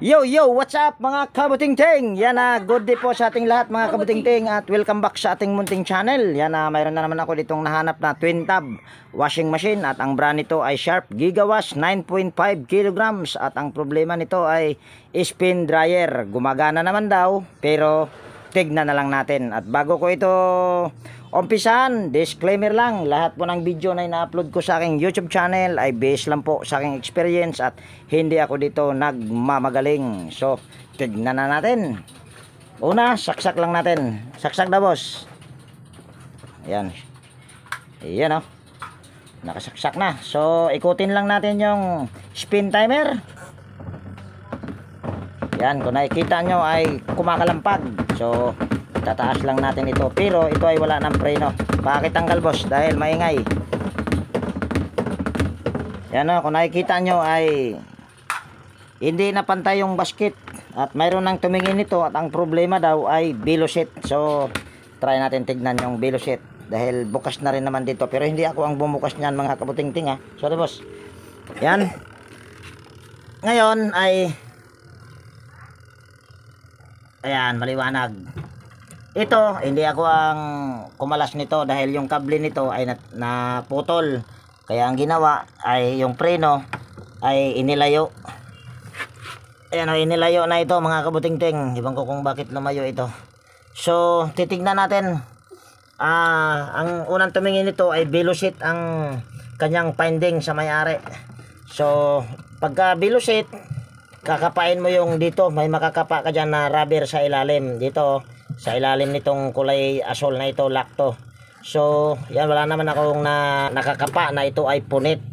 Yo, what's up mga kabutingting? Yan na, good day po sa ating lahat mga kabutingting at welcome back sa ating munting channel. Yan na, mayroon na naman ako ditong nahanap na twin tub washing machine at ang brand nito ay Sharp Gigawash 9.5 kilograms at ang problema nito ay spin dryer. Gumagana naman daw pero tignan na lang natin. At bago ko ito umpisahan, disclaimer lang, lahat po ng video na ina-upload ko sa aking YouTube channel ay based lang po sa aking experience at hindi ako dito nagmamagaling. So, tignan na natin. Una, saksak lang natin. Saksak na boss. Ayan. Ayan o. Nakasaksak na. So, ikutin lang natin yung spin timer. Yan, kung nakikita nyo ay kumakalampag. So, tataas lang natin ito. Pero ito ay wala ng preno. Pakitanggal boss dahil maingay. Yan o, kung nakikita nyo ay hindi na pantay yung basket. At mayroon nang tumingin nito at ang problema daw ay velocity. So, try natin tignan yung velocity. Dahil bukas na rin naman dito. Pero hindi ako ang bumukas niyan mga kabutingting ha. Sorry boss. Yan. Ngayon ay ayan, maliwanag. Ito, hindi ako ang kumalas nito dahil yung kable nito ay naputol. Kaya ang ginawa ay yung preno ay inilayo. Ayan o, inilayo na ito mga kabutingting. Ibang ko kung bakit lumayo ito. So, titignan natin. Ang unang tumingin nito ay velocity ang kanyang finding sa may-ari. So, pagka velocity, kakapain mo yung dito. May makakapa ka dyan na rubber sa ilalim. Dito, sa ilalim nitong kulay asol na ito, lakto. So, yan, wala naman akong nakakapa na ito ay punit.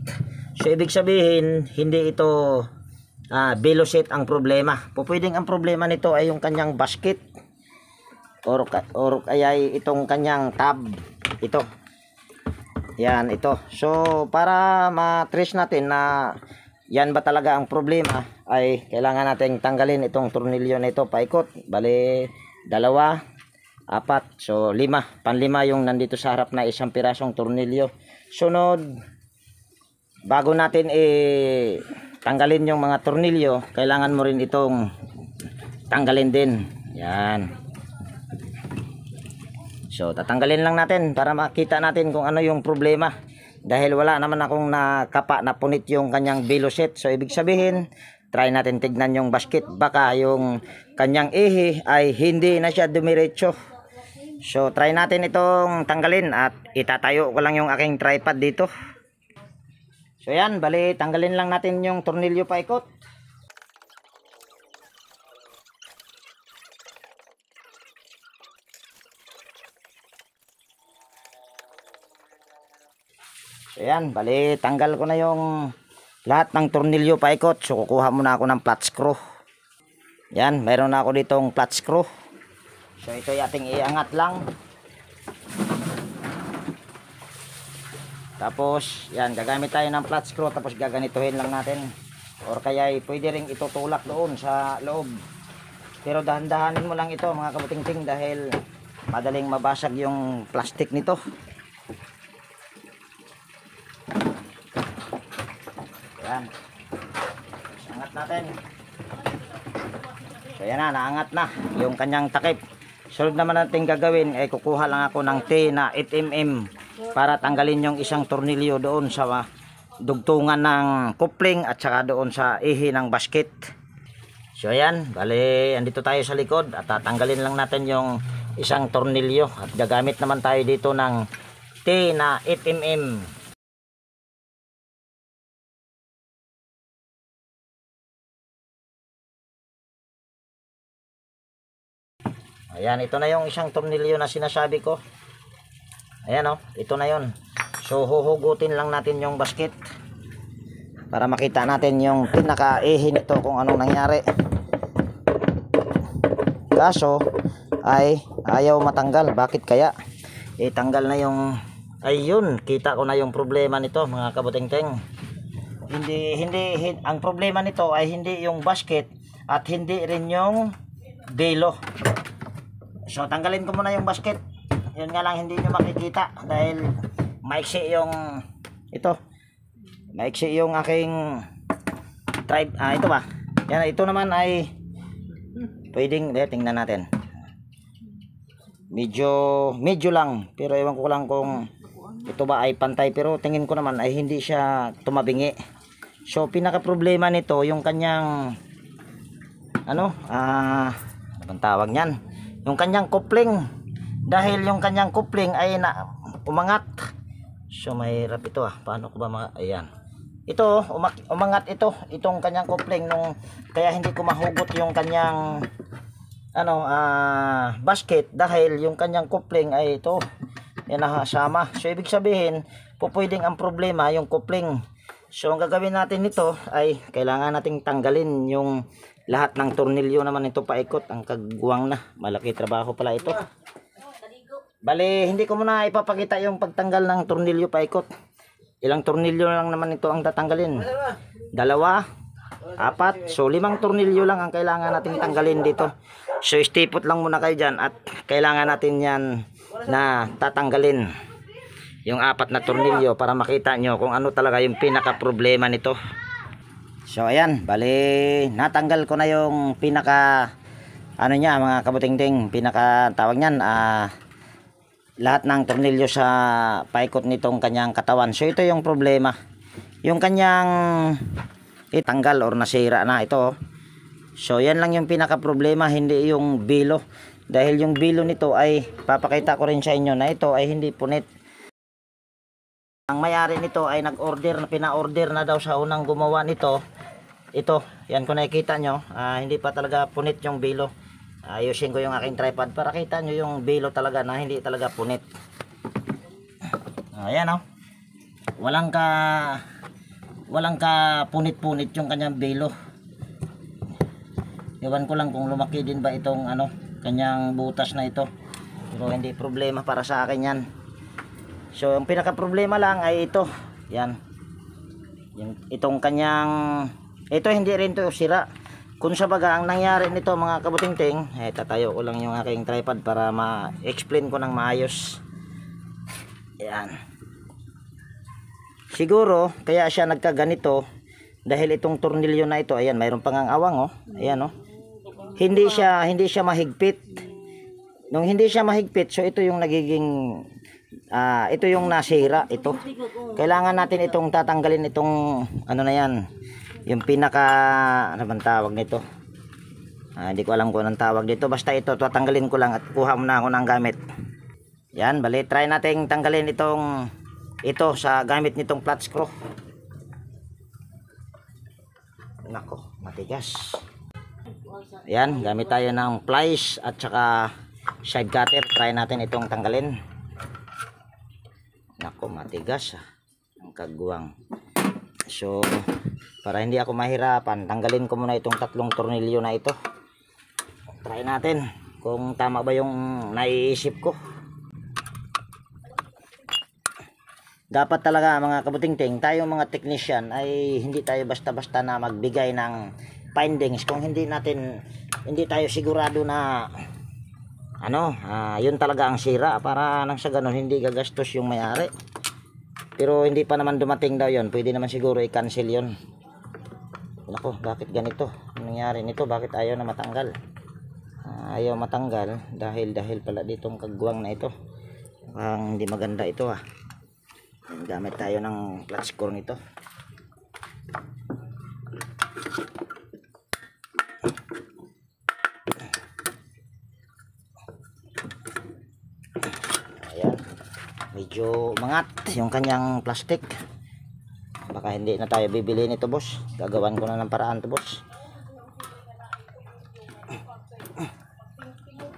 So, ibig sabihin, hindi ito velocity ang problema. Pwedeng ang problema nito ay yung kanyang basket or ay itong kanyang tab. Ito. Yan, ito. So, para ma-trace natin na yan ba talaga ang problema, ay kailangan natin tanggalin itong tornilyo na ito paikot. Bali, 2, 4, so 5, panlima yung nandito sa harap na isang pirasong tornilyo. Sunod, bago natin tanggalin yung mga tornilyo, kailangan mo rin itong tanggalin din. Yan. So, tatanggalin lang natin para makita natin kung ano yung problema. Dahil wala naman akong nakapa na punit yung kanyang velocity. So, ibig sabihin, try natin tignan yung basket. Baka yung kanyang ihi ay hindi na siya dumiretso. So, try natin itong tanggalin at itatayo ko lang yung aking tripod dito. So, yan. Bali, tanggalin lang natin yung tornilyo paikot. So, yan. Bali, tanggal ko na yung lahat ng tornilyo paikot. So, kukuha muna ako ng flat screw. Yan, mayroon na ako ditong flat screw. So, ito ay ating iangat lang. Tapos, yan, gagamit tayo ng flat screw. Tapos, gaganituhin lang natin. Or kaya, pwede rin itutulak doon sa loob. Pero, dahan-dahanin mo lang ito, mga kabutingting, dahil madaling mabasag yung plastic nito. Yan. Angat natin. So yan na, naangat na yung kanyang takip. Sunod naman natin gagawin ay kukuha lang ako ng T na 8mm para tanggalin yung isang tornilyo doon sa dugtungan ng coupling at saka doon sa ihi ng basket. So yan, bali andito tayo sa likod at tatanggalin lang natin yung isang tornilyo at gagamit naman tayo dito ng T na 8mm. Ayan, ito na yung isang tornilyo na sinasabi ko. Ayan o, ito na yon. So, huhugutin lang natin yung basket para makita natin yung pinaka-ihi nito kung anong nangyari. Kaso, ay ayaw matanggal. Bakit kaya? Tanggal na yung, ayun, kita ko na yung problema nito mga kabutingting. Ang problema nito ay hindi yung basket at hindi rin yung belo. So, tanggalin ko muna yung basket. Yun nga lang, hindi nyo makikita dahil maiksi yung ito. Maiksi yung aking ito ba? Yan, ito naman ay pwedeng, tingnan natin. Medyo lang, pero ewan ko lang kung ito ba ay pantay, pero tingin ko naman ay hindi siya tumabingi. So pinaka problema nito yung kanyang ano bang tawag niyan, yung kanyang coupling, dahil yung kanyang coupling ay umangat. So mahirap ito paano ko ba ayan, ito umangat itong kanyang coupling nung, kaya hindi ko mahugot yung kanyang basket, dahil yung kanyang coupling ay ito yan nakasama. So ibig sabihin pwedeng ang problema yung coupling. So ang gagawin natin nito ay kailangan nating tanggalin yung lahat ng tornilyo naman ito paikot. Ang kagwang na, malaki trabaho pala ito. Bale, hindi ko muna ipapakita yung pagtanggal ng tornilyo paikot. Ilang tornilyo lang naman ito ang tatanggalin, 2, 4, so 5 tornilyo lang ang kailangan nating tanggalin dito. So stipot lang muna kayo dyan, at kailangan natin yan na tatanggalin yung 4 na tornilyo para makita nyo kung ano talaga yung pinaka problema nito. So ayan, bali natanggal ko na yung pinaka niya mga kabutingting, pinaka tawag nyan lahat ng tornilyo sa paikot nitong kanyang katawan. So ito yung problema, yung kanyang itanggal or nasira na ito. So yan lang yung pinaka problema, hindi yung bilo, dahil yung bilo nito ay papakita ko rin sa inyo na ito ay hindi punit. Ang may-ari nito ay nag-order, pina-order na daw sa unang gumawa nito. Ito, yan kung nakikita nyo, hindi pa talaga punit yung bilo. Ayusin ko yung aking tripod para kita nyo yung bilo talaga na hindi talaga punit. Ayan walang ka punit-punit yung kanyang bilo. Ewan ko lang kung lumaki din ba itong kanyang butas na ito, pero hindi problema para sa akin yan. So ang pinaka problema lang ay ito, yan, itong kanyang ito, hindi rin to sira. Kung sa baga ang nangyari nito mga kabutingting, tatayo ko lang yung aking tripod para ma-explain ko ng maayos. Yan, siguro kaya siya nagkaganito dahil itong tornilyo na ito, ayan, mayroon pang awang ayan hindi siya mahigpit. Nung hindi siya mahigpit, so ito yung nagiging ito yung nasira. Ito kailangan natin itong tatanggalin, itong na yan, yung pinaka bang tawag nito, hindi ko alam kung anong tawag dito, basta ito tatanggalin ko lang at kuha muna ako ng gamit. Yan, bali try nating tanggalin ito sa gamit nitong flat screw. Nako, matigas. Yan, gamit tayo ng pliers at saka side cutter. Try natin itong tanggalin. Nako, matigas ang kagwang. So para hindi ako mahirapan, tanggalin ko muna itong 3 tornilyo na ito. Try natin kung tama ba yung naiisip ko. Dapat talaga mga kabutingting, tayong mga technician ay hindi tayo basta-basta na magbigay ng findings kung hindi tayo sigurado na yun talaga ang sira, para nang sa ganun hindi gagastos yung may-ari. Pero hindi pa naman dumating daw yun, pwede naman siguro i-cancel yun. Nako, bakit ganito? Anong nangyari nito? Bakit ayaw na matanggal? Ayaw matanggal dahil pala ditong kagwang na ito. Mukhang hindi maganda ito Gamit tayo ng flat screw nito. Ayan, medyo umangat yung kanyang plastic. Baka hindi na tayo bibili nito, boss. Gagawan ko na ng paraan to, boss.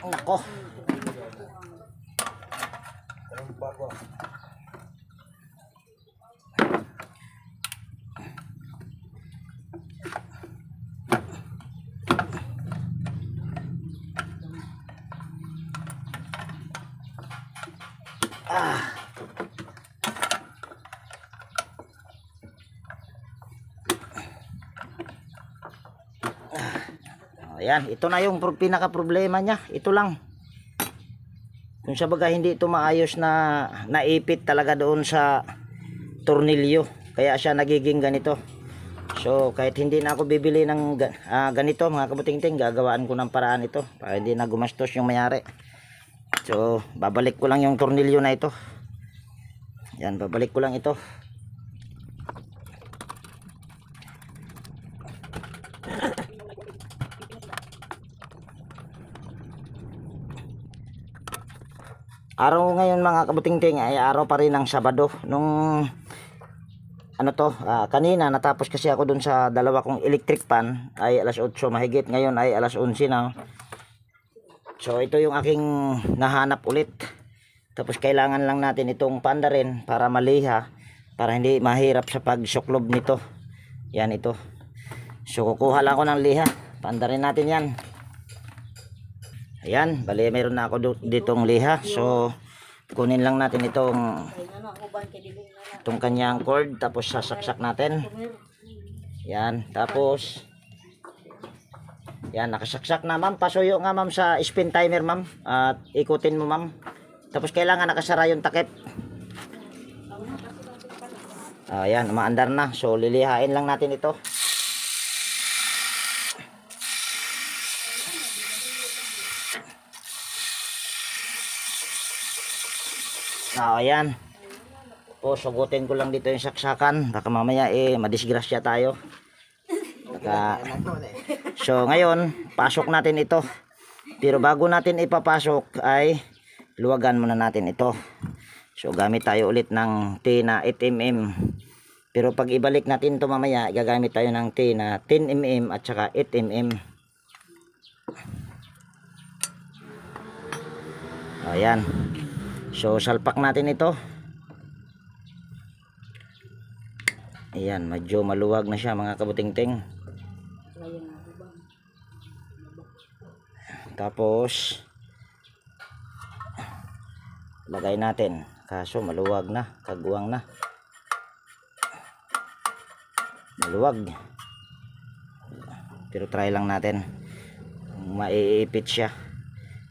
Nako. Ayan, ito na yung pinaka problema niya. Ito lang. Kung sa baga hindi ito maayos na naipit talaga doon sa tornilyo, kaya siya nagiging ganito. So kahit hindi na ako bibili ng ganito mga kabuting-ting, gagawaan ko ng paraan ito para hindi na gumastos yung mayari. So babalik ko lang yung tornilyo na ito. Yan, babalik ko lang ito. Araw ngayon mga kabuting-ting ay araw pa rin ng Sabado. Nung kanina natapos kasi ako dun sa dalawa kong electric pan ay alas 8 mahigit, ngayon ay alas 11 na. So ito yung aking nahanap ulit. Tapos kailangan lang natin itong panda rin para maliha, para hindi mahirap sa pagsuklob nito. Yan ito. So kukuha lang ako ng liha, panda rin natin yan. Ayan, bali mayroon na ako ditong liha. So kunin lang natin itong kanyang cord, tapos sasaksak natin. Yan, tapos yan, nakasaksak na ma'am. Pasuyo nga ma'am sa spin timer ma'am, at ikutin mo ma'am. Tapos kailangan nakasara yung takip. Ayan, umaandar na. So lilihain lang natin ito. Ayan. O, sugutin ko lang dito yung saksakan. Baka mamaya madisgrasya tayo. So ngayon, pasok natin ito. Pero bago natin ipapasok ay luwagan muna natin ito. So gamit tayo ulit ng T na 8mm. Pero pag ibalik natin ito mamaya, gagamit tayo ng T na 10mm at saka 8mm. Ayan. So salpak natin ito. Ayan, medyo maluwag na siya mga kabuting-ting. Tapos lagay natin, kaso maluwag na, kaguwang na. Maluwag. Pero try lang natin. Maiipit siya.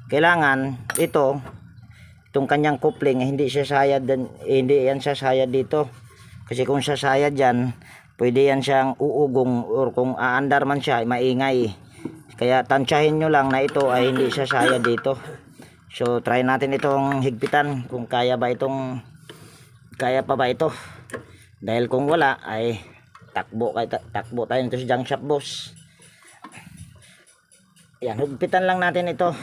Kailangan itong kanyang coupling hindi siya sayad din, hindi yan sasayad dito. Kasi kung sasayad yan, pwede yan siyang uugong, or kung aandar man siya, maingay. Kaya tansyahin nyo lang na ito ay hindi sasayad dito. So try natin itong higpitan kung kaya pa ba ito. Dahil kung wala ay takbo tayo nito sa junk shop boss. Yan, higpitan lang natin ito.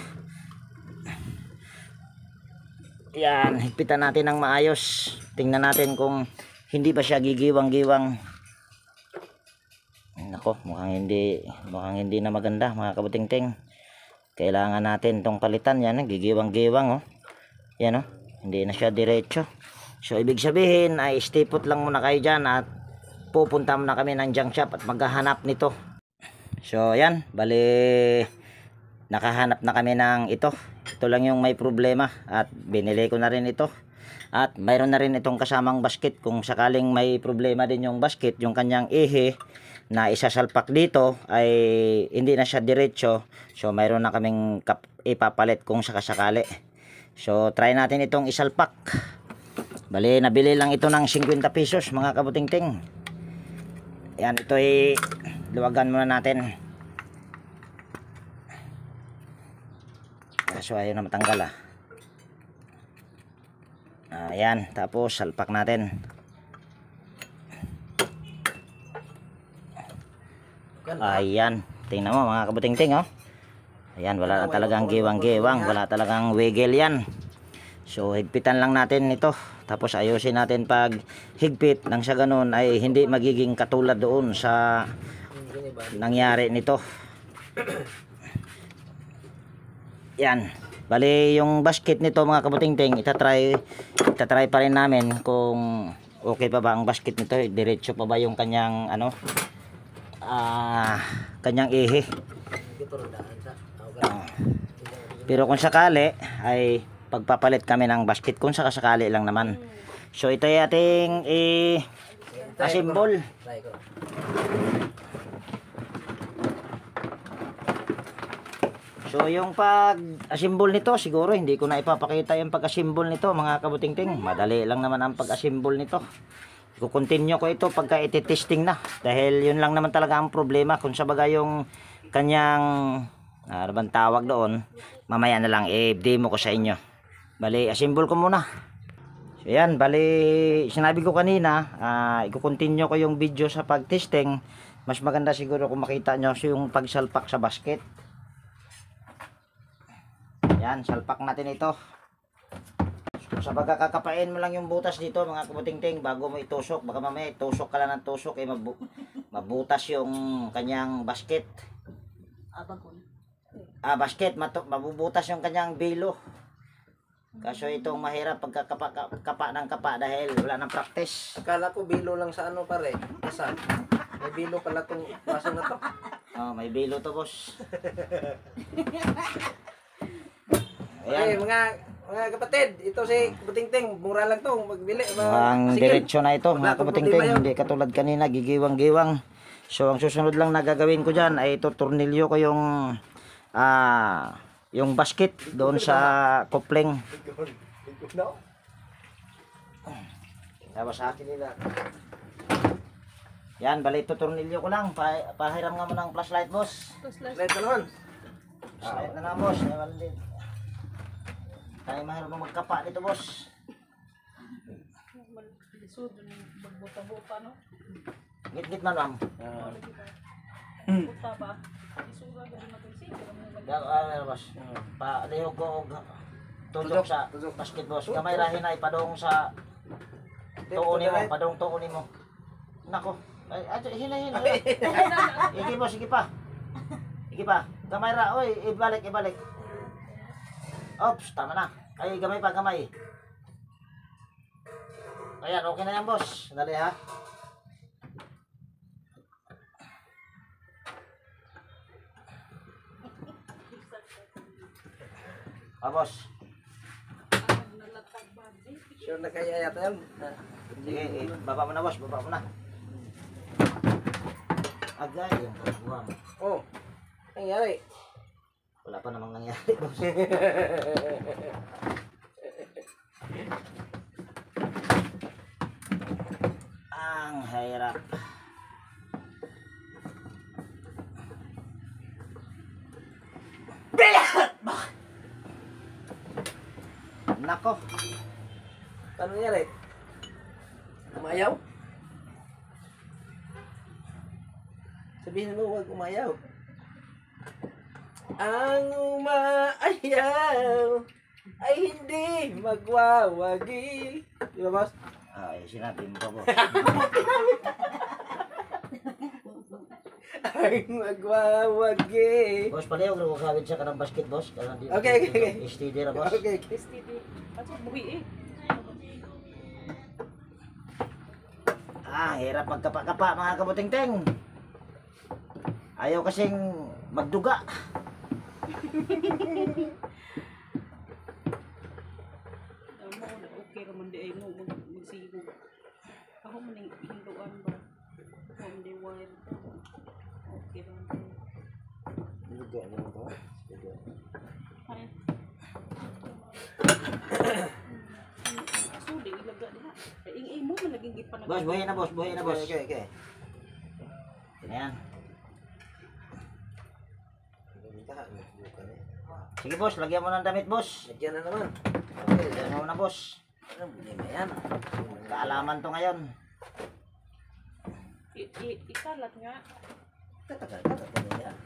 Yan, higpitan natin ng maayos. Tingnan natin kung hindi ba siya gigiwang-giwang. Nako, mukhang hindi na maganda mga kabuting-ting. Kailangan natin tong palitan. Yan, gigiwang-giwang oh. Yan oh, hindi na siya diretso. So ibig sabihin ay stay put lang muna kayo dyan at pupunta muna kami ng junk shop at maghahanap nito. So yan, bali nakahanap na kami ng ito. Ito lang yung may problema at binili ko na rin ito. At mayroon na rin itong kasamang basket. Kung sakaling may problema din yung basket, yung kanyang ehe na isasalpak dito ay hindi na siya diretso. So mayroon na kaming ipapalit kung sakasakali. So try natin itong isalpak. Bali nabili lang ito ng 50 pesos mga kabuting-ting. Yan, ito ay luwagan muna natin. Kaso ayaw na matanggal Ayan, tapos salpak natin. Ayan, tingnan mo mga kabuting-ting oh. Ayan, wala na talagang giwang-giwang, wala talagang wiggle yan. So higpitan lang natin ito. Tapos ayusin natin pag higpit nang sa ganun ay hindi magiging katulad doon sa nangyari nito. Yan. Bali yung basket nito mga kabuting-ting, itatry pa rin namin kung okay pa ba ang basket nito, diretso pa ba yung kanyang kanyang ehe. Pero kung sakali ay pagpapalit kami ng basket kung sakali lang naman. So ito ay ating assemble. So yung pag-assemble nito, siguro hindi ko na ipapakita yung pag-assemble nito mga kabuting-ting. Madali lang naman ang pag-assemble nito. Iko-continue ko ito pagka iti-testing na. Dahil yun lang naman talaga ang problema. Kung sa bagay yung kanyang, ano bang tawag doon, mamaya na lang i-demo ko sa inyo. Bali, assemble ko muna. So yan, bali, sinabi ko kanina, iko-continue ko yung video sa pag-testing. Mas maganda siguro kung makita nyo yung pagsalpak sa basket. Yan, salpak natin ito. Sa baga kakapain mo lang yung butas dito mga kabutingting bago mo itusok. Baka mamaya itusok ka lang ng tusok mabutas yung kanyang basket. Basket, mabubutas yung kanyang bilo. Kaso itong mahirap pagkakapa ng kapa dahil wala nang practice. Akala ko bilo lang sa ano pare. Isa. May bilo pala tong baso na to. Oh, may bilo to, boss. Okay, mga kapatid, ito si Kabutingting, mura lang to, magbili. Ang diretsyo na ito, mga kabutingting, problema yun. hindi katulad kanina, gigiwang-giwang. So, ang susunod lang na gagawin ko dyan ay ito, tornilyo ko yung basket doon sa kopling. Tapos sa akin nila. Yan, bali ito, tornilyo ko lang. Pahiram nga mo ng flashlight, boss. Flashlight ka naman. Flashlight na nga, boss. Tayo mahirap mo magkapa dito, boss. Git-git man, ma'am. Boss. Palihog ko tudok sa basket, boss. Kamay rahin ay padong sa tuon mo, padong tuon mo. Nako. Ay, hina. Sige, boss, sige pa. Sige pa. Kamay ra, oy, ibalik. Oops, tama na. Ay, gamay pa, gamay. Ayan, okay na yan, boss. Dali, ha. Boss. Sure na kaya yata yan. Sige, baba mo na, boss. Baba mo na. Agay, yung buwang. Oh, nangyari. Wala pa namang nangyari, boss. Ang hirap. Nako. Paano nangyari? Umayaw? Sabihin mo, huwag umayaw. Ang umaayaw ay hindi magwawagi. Di ba, boss? Ay, sinabi mo pa, boss. Ang magwawagi. Boss, palihog na kagawin siya ka ng basket, boss. Okay. Steady na, boss. Okay. Hirap magkapa-kapa, mga kabutingting. Ayaw kasing magduga. Okay raman di ay mo magsigog. Ako man yung hinduan ba? From the wild. Okay raman. Duga naman to. Duga. Ay. Suli ilaga diha. Ay ingay mo man naging gipanag. Boss, buhay na, boss. Buhay na, boss. Okay. Ayan. Tahan, bukan eh. Sige, boss. Lagyan mo ng damit, boss. Lagyan na naman. Lagyan mo na, boss. Ano problema yan? Kaalaman to ngayon. Ikalat nga. Tatagal na yan.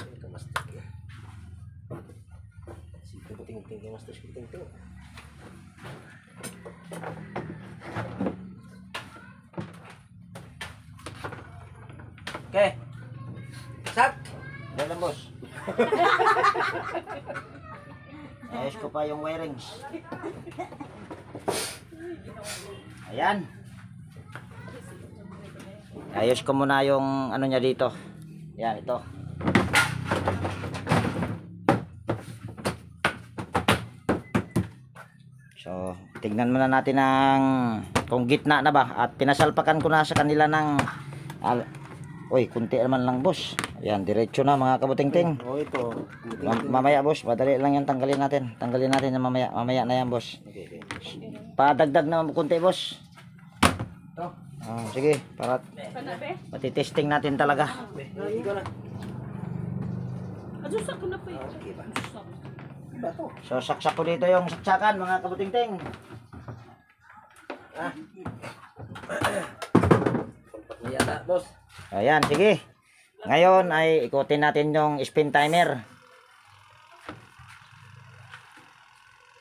Ay, kamastik yan. Sige, puting-puting kamastik, puting-puting. Okay. Sak! Dahil lang, boss. Ayos ko pa yung wirings. Ayan. Ayos ko muna yung ano niya dito. Yan, ito. So, tignan muna natin kung gitna na ba. At pinasalpakan ko na sa kanila ng uy, kunti naman lang, boss. Ayan, diretso na mga kabutingting. Oh, ito. Mamaya, boss, madali lang yan, tanggalin natin. Tanggalin natin yan mamaya. Mamaya na yan, boss. Okay. Padagdag naman kunti, boss. Ito. Sige, para Kana be? matitesting natin talaga. Lagi ko na. Adusak ko na pa. Okay ba? Adusak. Iba to. So, saksak ko dito yung saksakan, mga kabuting-ting. Ah. Pagpat mo yata, boss. Ayan, sige. Ngayon ay ikutin natin yung spin timer.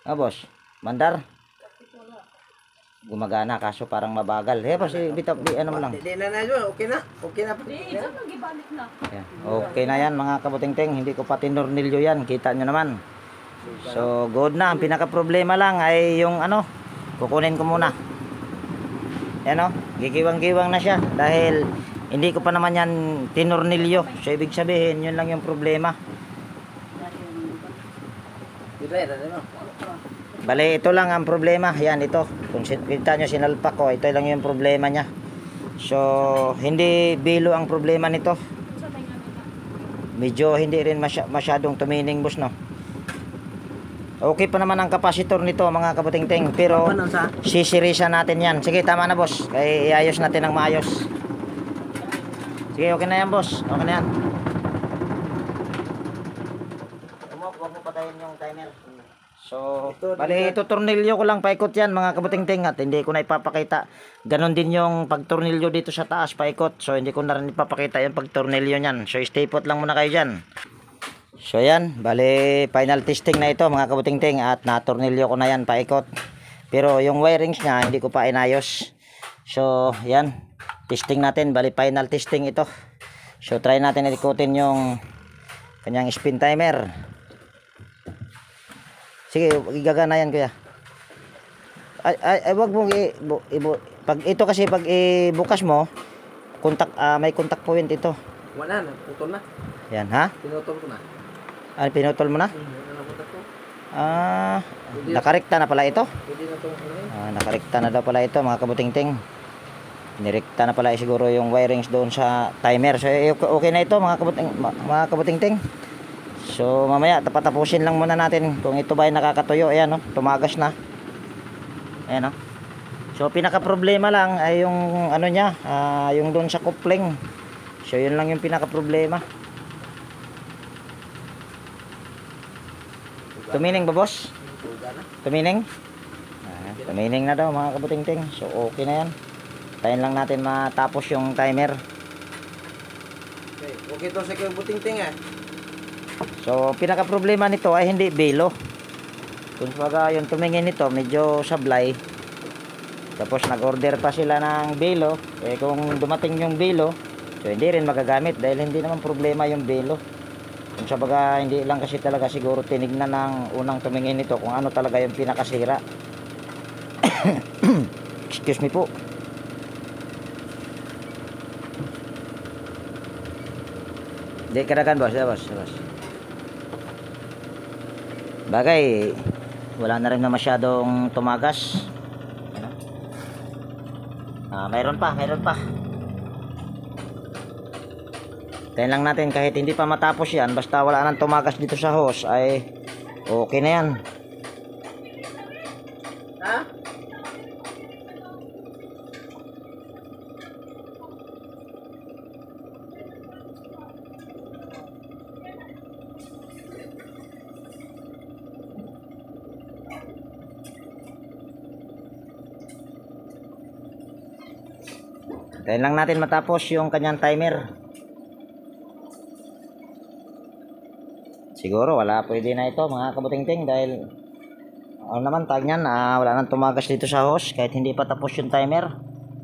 Boss, mandar. Gumagana kaso parang mabagal. Boss, bitap di ano mo lang. Hindi na yun. Okay na. Okay na. Di, ito magibalik na. Ayan. Okay na yan mga kabuting-ting. Hindi ko pa tinornilyo yan. Kita nyo naman. So, good na. Ang pinaka problema lang ay yung ano, kukunin ko muna. Yan o, gigiwang-giwang na siya. Dahil hindi ko pa naman yan tinornilyo. So, ibig sabihin, yun lang yung problema. Bale, ito lang ang problema. Yan, ito. Kung kita nyo, sinalpak ko. Ito lang yung problema niya. So, hindi bilo ang problema nito. Medyo hindi rin masyadong tumining, boss, no? Okay pa naman ang kapasitor nito, mga kabuting-ting. Pero, sisirisan natin yan. Sige, tama na, boss. Kaya iayos natin ng maayos. Sige, okay na yan, boss. Okay na yan. Huwag mo patayin yung timer. So, bali, ito tornilyo ko lang paikot yan, mga kabuting-ting, at hindi ko na ipapakita. Ganon din yung pagtornilyo dito sa taas, paikot. So, hindi ko na rin ipapakita yung pagtornilyo nyan. So, stay put lang muna kayo dyan. So, yan. Bali, final testing na ito, mga kabuting-ting, at natornilyo ko na yan, paikot. Pero, yung wirings nya, hindi ko pa inayos. So, yan. Testing natin. Bali, final testing ito. So, try natin ikutin yung kanyang spin timer. Sige, igagana yan, kuya. Ay, wag mo pag ito kasi pag ibukas mo, may contact point ito. Wala na. Putol na. Yan, ha? Pinutol ko na. Ano, pinutol mo na? Nakarekta na pala ito. Pwede na itong Nakarekta na daw pala ito, mga kabuting-ting. Nirekta na pala siguro yung wirings doon sa timer. So, okay na ito, mga kabuting-ting. So, mamaya, tapatapusin lang muna natin kung ito ba ay nakakatuyo. Ayan, no? Tumagas na. Ayan, no? So, pinaka problema lang ay yung ano niya, yung doon sa coupling. So, yun lang yung pinaka problema. Tumining ba, boss? Tumining? Tumining na daw, mga kabuting-ting. So, okay na yan. Tayin lang natin matapos yung timer. Okay to sa kabuting-ting, So, pinaka problema nito ay hindi bilo. Kung baga yung tumingin nito, medyo sablay. Tapos nag-order pa sila ng bilo. Kung dumating yung bilo, so hindi rin magagamit dahil hindi naman problema yung bilo. Kung sa baga, hindi lang kasi talaga siguro tinignan ng unang tumingin nito kung ano talaga yung pinakasira. Excuse me po. Di karakan, boss. Boss. Bagay, wala na rin na masyadong tumagas. Mayroon pa. Tayin lang natin kahit hindi pa matapos yan, basta wala nang tumagas dito sa hose ay okay na yan. Tayin lang natin matapos yung kanyang timer. Siguro wala pwede na ito, mga kabuting-ting, dahil ano naman tag niyan, wala nang tumagas dito sa hose kahit hindi pa tapos yung timer.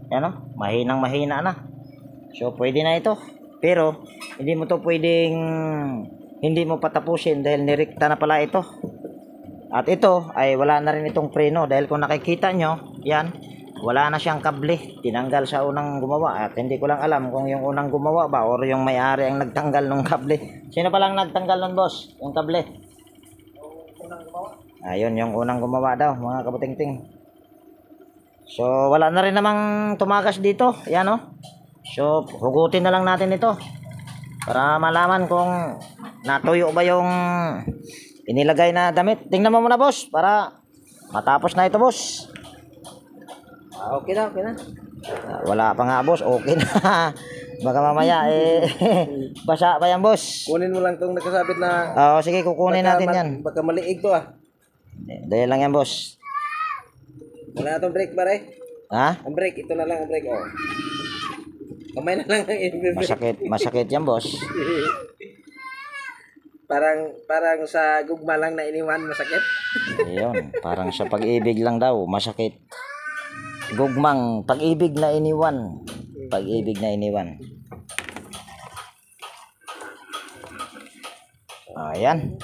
Yan, mahina na. So pwede na ito. Pero hindi mo to pwedeng hindi mo patapusin dahil nirekta na pala ito. At ito ay wala na rin itong preno dahil kung nakikita nyo, yan, wala na siyang kable, tinanggal sa unang gumawa. At hindi ko lang alam kung yung unang gumawa ba or yung may-ari ang nagtanggal ng kable. Sino palang nagtanggal nun, boss? Yung kable? Ayun, yung unang gumawa daw, mga kabuting-ting. So, wala na rin namang tumagas dito. Yan, oh. So, hugutin na lang natin ito para malaman kung natuyo ba yung inilagay na damit. Tingnan mo muna, boss, para matapos na ito, boss. Okay na, okay na. Wala pa nga boss, okay na. Baka mamaya basa pa yan boss. Kunin mo lang tong nakasabit na Oo, sige kukunin natin yan. baka maliig to ah. Dahil lang yan boss. Wala na tong brake pare. Ha? Ang brake, ito na lang ang brake oh. Kamay na lang ang i-brake. Masakit yan boss. Parang sa gugma lang na iniwan masakit. Ayun, parang sa pag-ibig lang daw, masakit. Gugmang, pag-ibig na iniwan. Pag-ibig na iniwan. Ayan.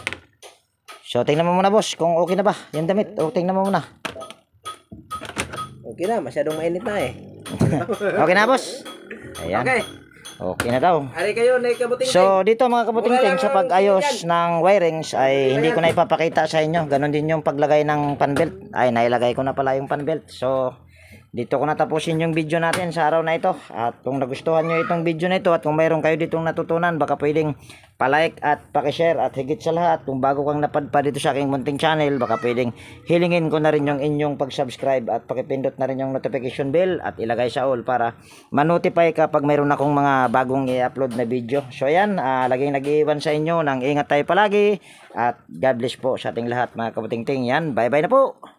So, tingnan mo muna boss, kung okay na ba yung damit. O, tingnan mo muna. Okay na, masyadong mainit na eh. Okay na boss? Ayan. Okay. Okay na daw. Ari kayo na kabuting. So, dito mga kabuting-ting, sa pag-ayos ng wirings ay hindi ko na ipapakita sa inyo. Ganon din yung paglagay ng panbelt. Ay, nailagay ko na pala yung panbelt. So, dito ko natapusin yung video natin sa araw na ito. At kung nagustuhan nyo itong video na ito at kung mayroon kayo ditong natutunan, baka pwedeng palike at pakishare. At higit sa lahat, kung bago kang napadpa dito sa aking munting channel, baka pwedeng hilingin ko na rin yung inyong pag-subscribe at pakipindot na rin yung notification bell at ilagay sa all para ma-notify kapag mayroon akong mga bagong i-upload na video. So ayan, laging nag-iwan sa inyo ng ingat tayo palagi at God bless po sa ating lahat mga kabuting-ting. Yan, bye bye na po!